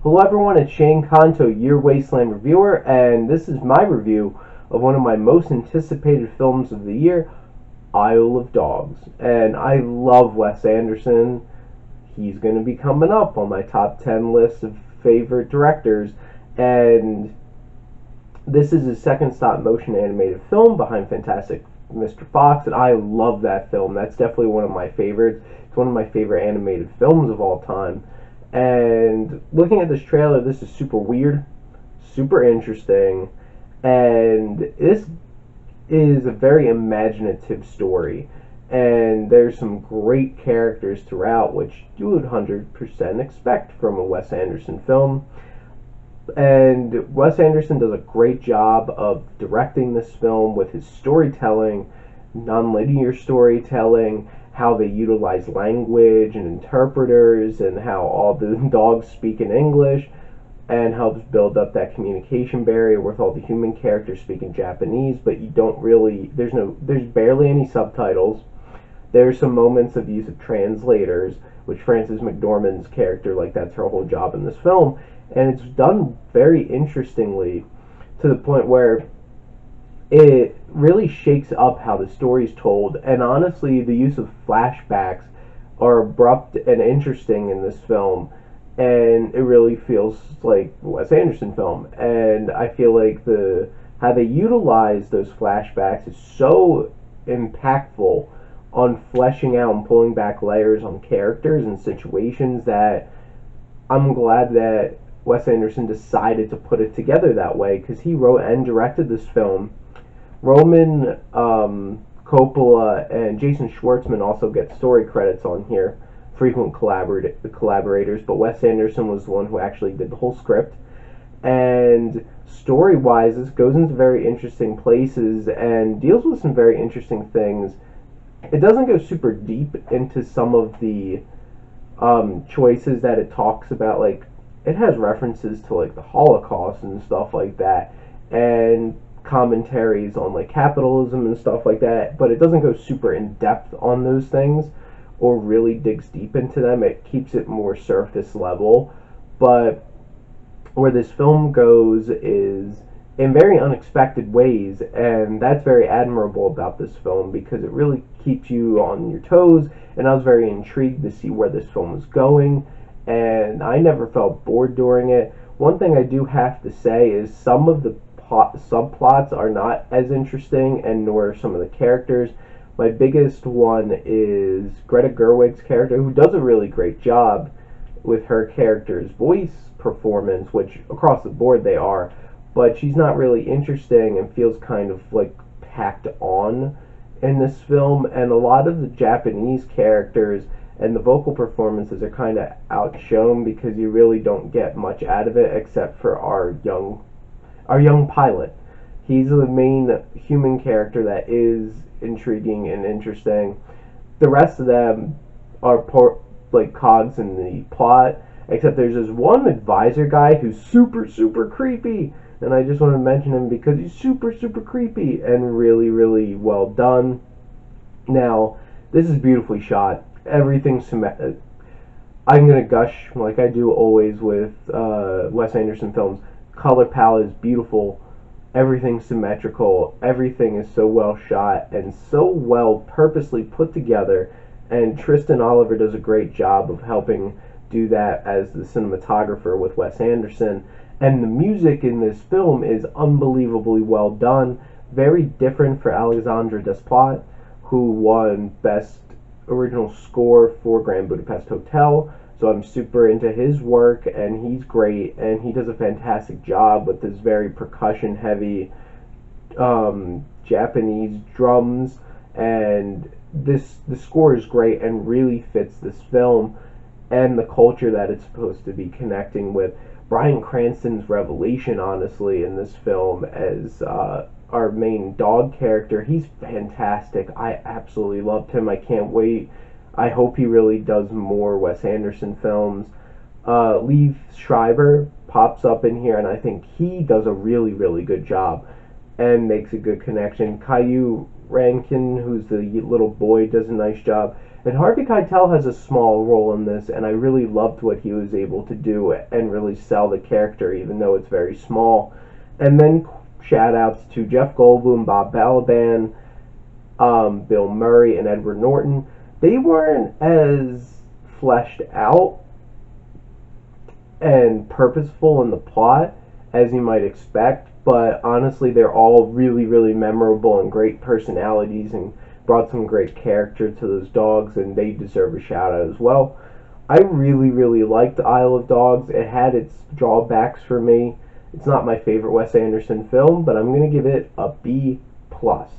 Hello everyone, it's Shane Kanto, your Wasteland reviewer, and this is my review of one of my most anticipated films of the year, Isle of Dogs. And I love Wes Anderson. He's going to be coming up on my top 10 list of favorite directors, and this is his second stop-motion animated film behind Fantastic Mr. Fox, and I love that film. That's definitely one of my favorites. It's one of my favorite animated films of all time. And looking at this trailer, this is super weird, super interesting, and this is a very imaginative story. And there's some great characters throughout, which you would 100% expect from a Wes Anderson film. And Wes Anderson does a great job of directing this film with his storytelling, nonlinear storytelling, how they utilize language and interpreters, and how all the dogs speak in English, and helps build up that communication barrier with all the human characters speaking Japanese, but you don't really, there's barely any subtitles. There's some moments of use of translators, which Frances McDormand's character, like, that's her whole job in this film, and it's done very interestingly to the point where it really shakes up how the story's told. And honestly, the use of flashbacks are abrupt and interesting in this film, and it really feels like a Wes Anderson film. And I feel like how they utilize those flashbacks is so impactful on fleshing out and pulling back layers on characters and situations that I'm glad that Wes Anderson decided to put it together that way, because he wrote and directed this film. Roman Coppola and Jason Schwartzman also get story credits on here, frequent collaborators, but Wes Anderson was the one who actually did the whole script. And story-wise, this goes into very interesting places and deals with some very interesting things. It doesn't go super deep into some of the choices that it talks about. Like, it has references to, like, the Holocaust and stuff like that, and commentaries on, like, capitalism and stuff like that, but it doesn't go super in depth on those things or really digs deep into them. It keeps it more surface level. But where this film goes is in very unexpected ways, and that's very admirable about this film, because it really keeps you on your toes, and I was very intrigued to see where this film was going, and I never felt bored during it. One thing I do have to say is some of the subplots are not as interesting, and nor are some of the characters. My biggest one is Greta Gerwig's character, who does a really great job with her character's voice performance, which across the board they are, but she's not really interesting and feels kind of like packed on in this film. And a lot of the Japanese characters and the vocal performances are kind of outshone, because you really don't get much out of it except for our young pilot. He's the main human character that is intriguing and interesting. The rest of them are like cogs in the plot, except there's this one advisor guy who's super, super creepy, and I just want to mention him because he's super, super creepy and really, really well done. Now, this is beautifully shot. Everything's symmetric. I'm going to gush like I do always with Wes Anderson films. Color palette is beautiful. Everything's symmetrical. Everything is so well shot and so well purposely put together. And Tristan Oliver does a great job of helping do that as the cinematographer with Wes Anderson. And the music in this film is unbelievably well done. Very different for Alexandre Desplat, who won Best Original Score for Grand Budapest Hotel. So I'm super into his work, and he's great, and he does a fantastic job with this very percussion-heavy Japanese drums, and the score is great and really fits this film and the culture that it's supposed to be connecting with. Bryan Cranston's revelation, honestly, in this film as our main dog character, he's fantastic. I absolutely loved him. I can't wait. I hope he really does more Wes Anderson films. Liev Schreiber pops up in here, and I think he does a really, really good job and makes a good connection. Caillou Rankin, who's the little boy, does a nice job. And Harvey Keitel has a small role in this, and I really loved what he was able to do and really sell the character, even though it's very small. And then shout outs to Jeff Goldblum, Bob Balaban, Bill Murray, and Edward Norton. They weren't as fleshed out and purposeful in the plot as you might expect, but honestly, they're all really, really memorable and great personalities and brought some great character to those dogs, and they deserve a shout out as well. I really, really liked Isle of Dogs. It had its drawbacks for me. It's not my favorite Wes Anderson film, but I'm going to give it a B plus.